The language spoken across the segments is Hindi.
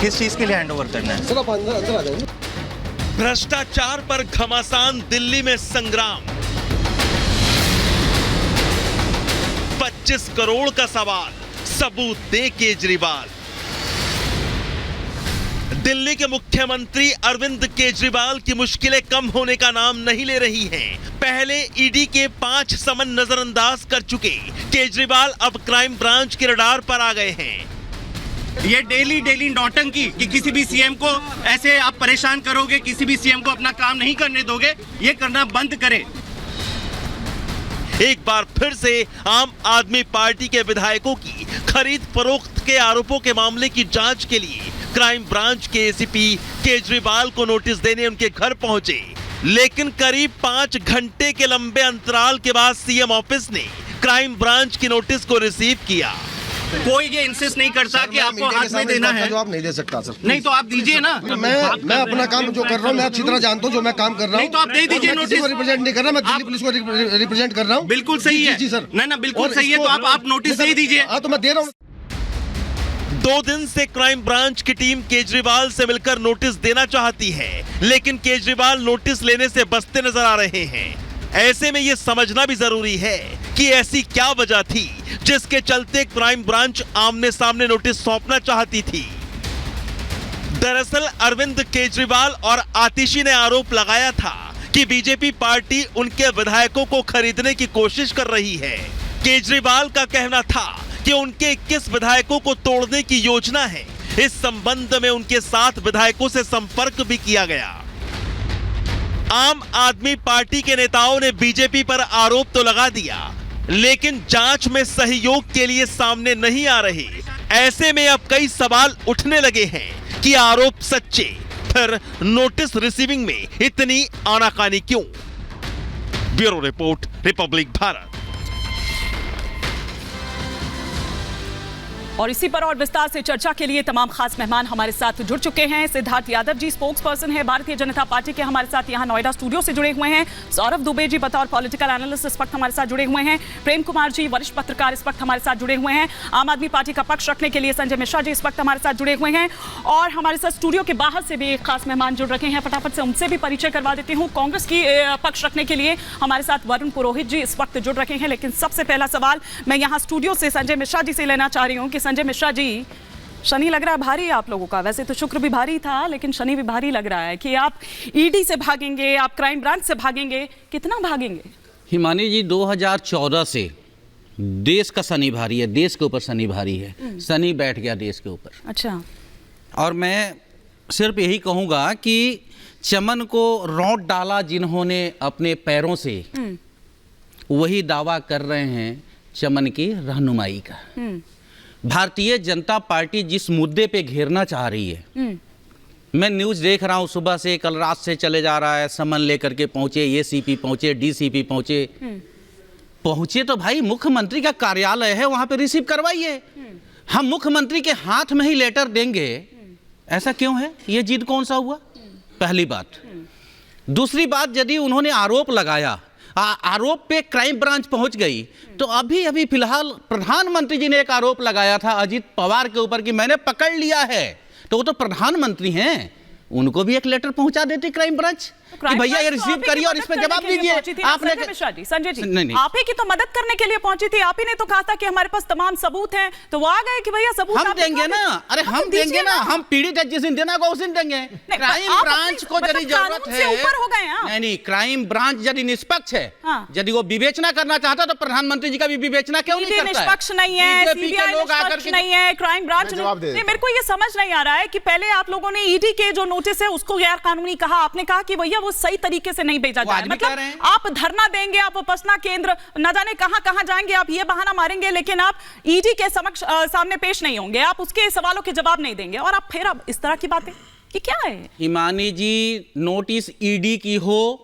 किस चीज के लिए हैंडओवर करना है? सर आप अंदर आ जाइए। भ्रष्टाचार पर घमासान दिल्ली में संग्राम। 25 करोड़ का सवाल, सबूत दे केजरीवाल। दिल्ली के मुख्यमंत्री अरविंद केजरीवाल की मुश्किलें कम होने का नाम नहीं ले रही हैं। पहले ईडी के 5 समन नजरअंदाज कर चुके केजरीवाल अब क्राइम ब्रांच के रडार पर आ गए हैं। ये डेली नौटंकी कि किसी भी सीएम को ऐसे आप परेशान करोगे, किसी भी सीएम को अपना काम नहीं करने दोगे, ये करना बंद करें। एक बार फिर से आम आदमी पार्टी के विधायकों की खरीद फरोख्त के आरोपों के मामले की जांच के लिए क्राइम ब्रांच के एसीपी केजरीवाल को नोटिस देने उनके घर पहुंचे, लेकिन करीब 5 घंटे के लंबे अंतराल के बाद सीएम ऑफिस ने क्राइम ब्रांच की नोटिस को रिसीव किया। कोई ये इंसिस्ट नहीं करता कि आपको हाथ में देना है। जवाब नहीं दे सकता सर। नहीं तो आप दीजिए ना। मैं अपना काम जो कर रहा हूँ, मैं अच्छी तरह जानता हूँ जो मैं काम कर रहा हूँ। नहीं तो आप दे दीजिए मैं किसी को रिप्रेजेंट नहीं कर रहा, मैं दिल्ली पुलिस को रिप्रेजेंट कर रहा हूँ। बिल्कुल सही है। जी सर। नहीं बिल्कुल सही है, तो आप नोटिस दे दीजिए। हाँ तो मैं दे रहा हूँ। 2 दिन से क्राइम ब्रांच की टीम केजरीवाल से मिलकर नोटिस देना चाहती है, लेकिन केजरीवाल नोटिस लेने से बचते नजर आ रहे हैं। ऐसे में यह समझना भी जरूरी है कि ऐसी क्या वजह थी जिसके चलते क्राइम ब्रांच आमने सामने नोटिस सौंपना चाहती थी। दरअसल अरविंद केजरीवाल और आतिशी ने आरोप लगाया था कि बीजेपी पार्टी उनके विधायकों को खरीदने की कोशिश कर रही है। केजरीवाल का कहना था कि उनके 21 विधायकों को तोड़ने की योजना है। इस संबंध में उनके 7 विधायकों से संपर्क भी किया गया। आम आदमी पार्टी के नेताओं ने बीजेपी पर आरोप तो लगा दिया, लेकिन जांच में सहयोग के लिए सामने नहीं आ रहे। ऐसे में अब कई सवाल उठने लगे हैं कि आरोप सच्चे, फिर नोटिस रिसीविंग में इतनी आनाकानी क्यों? Bureau report, Republic Bharat. और इसी पर और विस्तार से चर्चा के लिए तमाम खास मेहमान हमारे साथ जुड़ चुके हैं। सिद्धार्थ यादव जी स्पोक्स पर्सन है भारतीय जनता पार्टी के, हमारे साथ यहां नोएडा स्टूडियो से जुड़े हुए हैं। सौरभ दुबे जी बतौर पॉलिटिकल एनालिस्ट इस वक्त हमारे साथ जुड़े हुए हैं। प्रेम कुमार जी वरिष्ठ पत्रकार इस वक्त हमारे साथ जुड़े हुए हैं। आम आदमी पार्टी का पक्ष रखने के लिए संजय मिश्रा जी इस वक्त हमारे साथ जुड़े हुए हैं। और हमारे साथ स्टूडियो के बाहर से भी एक खास मेहमान जुड़ रखे हैं, फटाफट से उनसे भी परिचय करवा देती हूँ। कांग्रेस की पक्ष रखने के लिए हमारे साथ वरुण पुरोहित जी इस वक्त जुड़ रखे हैं। लेकिन सबसे पहला सवाल मैं यहाँ स्टूडियो से संजय मिश्रा जी से लेना चाह रही हूँ कि संजय मिश्रा जी, शनि लग रहा है भारी आप लोगों का। वैसे तो शुक्र भी भारी था, लेकिन शनि भी भारी लग रहा है कि आप ईडी से भागेंगे, आप क्राइम ब्रांच से भागेंगे। कितना भागेंगे? हिमानी जी 2014 से देश का शनि भारी है, देश के ऊपर शनि भारी है। शनि बैठ गया देश के ऊपर। अच्छा। और मैं सिर्फ यही कहूँगा कि चमन को रौंद डाला जिन्होंने अपने पैरों से, वही दावा कर रहे हैं चमन की रहनुमाई का। भारतीय जनता पार्टी जिस मुद्दे पे घेरना चाह रही है, मैं न्यूज़ देख रहा हूँ सुबह से, कल रात से चले जा रहा है। समन लेकर के पहुंचे, एसीपी पहुंचे, डीसीपी पहुंचे तो भाई मुख्यमंत्री का कार्यालय है, वहां पे रिसीव करवाइए। हम मुख्यमंत्री के हाथ में ही लेटर देंगे, ऐसा क्यों है? ये जिद कौन सा हुआ? पहली बात। दूसरी बात, यदि उन्होंने आरोप लगाया, आरोप पे क्राइम ब्रांच पहुंच गई, तो अभी फिलहाल प्रधानमंत्री जी ने एक आरोप लगाया था अजीत पवार के ऊपर कि मैंने पकड़ लिया है, तो वो तो प्रधानमंत्री हैं, उनको भी एक लेटर पहुंचा देती क्राइम ब्रांच कि भैया ये रिसीव करिए और इस पे जवाब दीजिए। आपने संजय जी आप ही की तो मदद करने के लिए पहुंची थी। आप ही ने तो कहा था कि हमारे पास तमाम सबूत हैं, तो वो आ गए कि भैया सबूत हम देंगे ना। अरे हम देंगे ना, हम पीड़ित है जिस दिन देना को उस दिन देंगे। क्राइम ब्रांच को यदि जरूरत है, ऊपर हो गए। नहीं, क्राइम ब्रांच यदि निष्पक्ष है, यदि वो विवेचना करना चाहता तो प्रधानमंत्री जी का भी विवेचना क्यों नहीं करता? निष्पक्ष नहीं है, सीबीआई निष्पक्ष नहीं है, क्राइम ब्रांच नहीं। मेरे को ये समझ नहीं आ रहा है कि पहले आप लोगों ने ईडी के जो नोटिस है उसको गैर कानूनी कहा, आपने कहा कि भैया वो सही तरीके से नहीं भेजा जाए। मतलब आप धरना देंगे, आप उपासना केंद्र न जाने कहां जाएंगे, आप ये बहाना मारेंगे, लेकिन आप ईडी के समक्ष सामने पेश नहीं होंगे, आप उसके सवालों के जवाब नहीं देंगे, और आप फिर अब इस तरह की बातें, ये क्या है? हिमानी जी, नोटिस ईडी की हो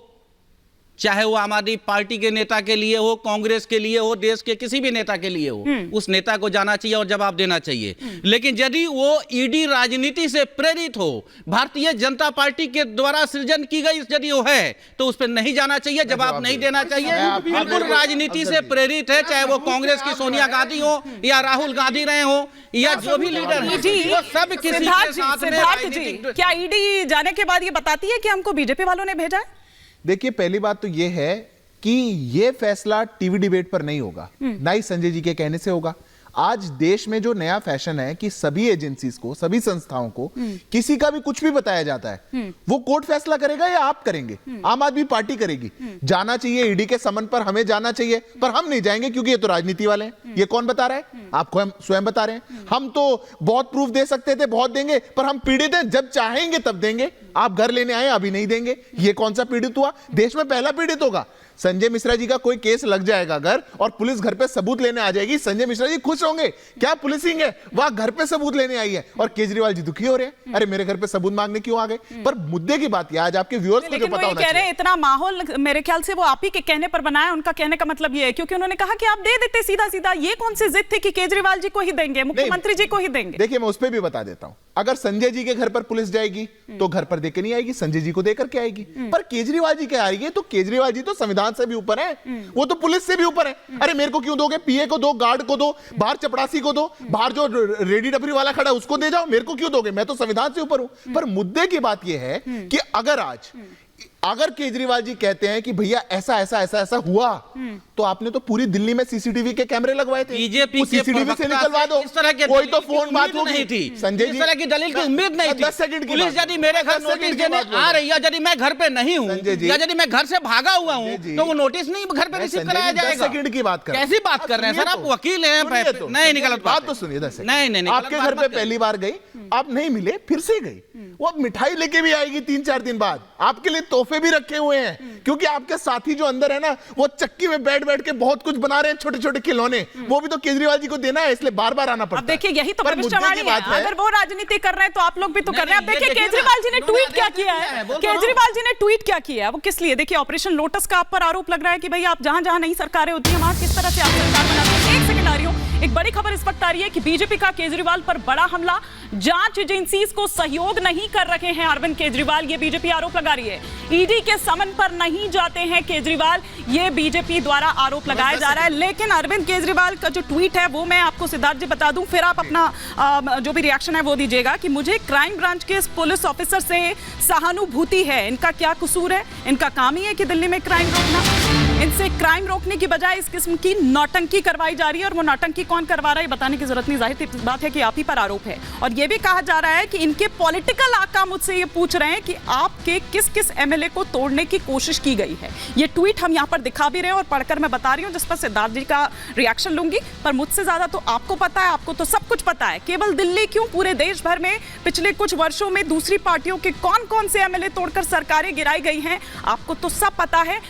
चाहे वो आम आदमी पार्टी के नेता के लिए हो, कांग्रेस के लिए हो, देश के किसी भी नेता के लिए हो, उस नेता को जाना चाहिए और जवाब देना चाहिए। लेकिन यदि वो ईडी राजनीति से प्रेरित हो, भारतीय जनता पार्टी के द्वारा सृजन की गई यदि वो है, तो उस पर नहीं जाना चाहिए, जवाब नहीं देना चाहिए। बिल्कुल राजनीति से प्रेरित है, चाहे वो कांग्रेस की सोनिया गांधी हो या राहुल गांधी रहे हो या जो भी लीडर है, वो सब किसी के साथ में राजनीतिक। क्या ईडी जाने के बाद ये बताती है कि हमको बीजेपी वालों ने भेजा है? देखिए, पहली बात तो ये है कि ये फैसला टीवी डिबेट पर नहीं होगा, ना ही संजय जी के कहने से होगा। आज देश में जो नया फैशन है कि सभी एजेंसीज को, सभी संस्थाओं को किसी का भी कुछ भी बताया जाता है, वो कोर्ट फैसला करेगा या आप करेंगे, आम आदमी पार्टी करेगी। जाना चाहिए ईडी के समन पर, हमें जाना चाहिए, पर हम नहीं जाएंगे क्योंकि ये तो राजनीति वाले हैं। ये कौन बता रहा है? आपको हम स्वयं बता रहे हैं। हम तो बहुत प्रूफ दे सकते थे, बहुत देंगे, पर हम पीड़ित हैं, जब चाहेंगे तब देंगे। आप घर लेने आए, अभी नहीं देंगे। ये कौन सा पीड़ित हुआ? देश में पहला पीड़ित होगा। संजय मिश्रा जी का कोई केस लग जाएगा अगर, और पुलिस घर पे सबूत लेने आ जाएगी, संजय मिश्रा जी खुश होंगे। क्या पुलिसिंग है, वहां घर पे सबूत लेने आई है, और केजरीवाल जी दुखी हो रहे हैं, अरे मेरे घर पे सबूत मांगने क्यों आ गए। पर मुद्दे की बात यह, आज आपके व्यूअर्स को जो पता होना चाहिए, इतना माहौल मेरे ख्याल से वो आप ही के कहने पर बनाया। उनका कहने का मतलब ये है क्योंकि उन्होंने कहा कि आप दे देते सीधा सीधा। ये कौन सी जिद थी कि केजरीवाल जी को ही देंगे, मुख्यमंत्री जी को ही देंगे? देखिए, मैं उस पर भी बता देता हूं। अगर संजय जी के घर पर पुलिस जाएगी तो घर पर देकर नहीं आएगी, संजय जी को देकर के आएगी। पर केजरीवाल जी क्या आएगी, तो केजरीवाल जी तो संविधान से भी ऊपर है, वो तो पुलिस से भी ऊपर है। अरे मेरे को क्यों दोगे? पीए को दो, गार्ड को दो, बाहर चपरासी को दो, बाहर जो रेडी डबरी वाला खड़ा है उसको दे जाओ, मेरे को क्यों दोगे? मैं तो संविधान से ऊपर हूं। पर मुद्दे की बात यह है कि अगर केजरीवाल जी कहते हैं कि भैया ऐसा ऐसा ऐसा ऐसा हुआ, तो आपने तो पूरी दिल्ली में सीसीटीवी के कैमरे लगवाए थे, बीजेपी सीसीटीवी से निकलवा दो। इस तरह के कोई तो फोन बात नहीं थी, संजय जी, इस तरह की दलील की उम्मीद नहीं थी। 10 सेकंड की पुलिस यदि मेरे घर नोटिस देने आ रही है, यदि मैं घर पे नहीं हूँ या यदि मैं घर से भागा हुआ हूँ, तो वो नोटिस नहीं घर पे रिसीव कराया जाएगा। 10 सेकंड की बात कर, कैसी बात कर रहे हैं सर आप? वकील हैं? नहीं निकल बात तो सुनिए। 10 सेकंड नहीं, आपके घर पे पहली बार गई, आप नहीं मिले, फिर से गई, वो अब मिठाई लेके भी आएगी 3-4 दिन बाद। आपके लिए तोहफे भी रखे हुए हैं, क्योंकि आपके साथी जो अंदर है ना, वो चक्की में बैठ बैठ के बहुत कुछ बना रहे हैं, छोटे छोटे खिलौने, वो भी तो केजरीवाल जी को देना है, इसलिए बार बार आना पड़ता है। अब देखिए, यही तो भविष्यवाणी है। अगर वो राजनीति कर रहे हैं तो आप लोग भी तो कर रहे हैं। अब देखिए केजरीवाल जी ने ट्वीट क्या किया है, केजरीवाल जी ने ट्वीट क्या किया है, वो किस लिए? देखिए, ऑपरेशन लोटस का आप पर आरोप लग रहा है कि भाई आप जहां जहां नहीं सरकारें होती हैं वहां किस तरह से आप सरकार बनाते हैं। एक सेकंड आ रही हूं, एक बड़ी खबर इस वक्त आ रही है कि बीजेपी का केजरीवाल पर बड़ा हमला, जांच एजेंसीज को सहयोग नहीं कर रहे हैं अरविंद केजरीवाल, ये बीजेपी आरोप लगा रही है। ईडी के समन पर नहीं जाते हैं केजरीवाल, ये बीजेपी द्वारा आरोप लगाया जा रहा है। लेकिन अरविंद केजरीवाल का जो ट्वीट है वो मैं आपको सिद्धार्थ जी बता दूं, फिर आप अपना जो भी रिएक्शन है वो दीजिएगा कि मुझे क्राइम ब्रांच के पुलिस ऑफिसर से सहानुभूति है। इनका क्या कसूर है? इनका काम ही है कि दिल्ली में क्राइम रोकना। इनसे क्राइम रोकने की बजाय इस किस्म की नौटंकी करवाई जा रही है, और वो नौटंकी कौन करवा रहा है बताने की जरूरत नहीं, जाहिर बात है कि आप ही पर आरोप है। और ये भी कहा जा रहा है कि इनके पॉलिटिकल आका मुझसे ये पूछ रहे हैं कि आपके किस किस एमएलए को तोड़ने की कोशिश की गई है। ये ट्वीट हम यहाँ पर दिखा भी रहे हैं और पढ़कर मैं बता रही हूँ, जिस पर सिद्धार्थ जी का रिएक्शन लूंगी। पर मुझसे ज्यादा तो आपको पता है, आपको तो सब कुछ पता है। केवल दिल्ली क्यों, पूरे देश भर में पिछले कुछ वर्षों में दूसरी पार्टियों के कौन कौन से एमएलए तोड़कर सरकारें गिराई गई हैं, आपको तो सब पता है।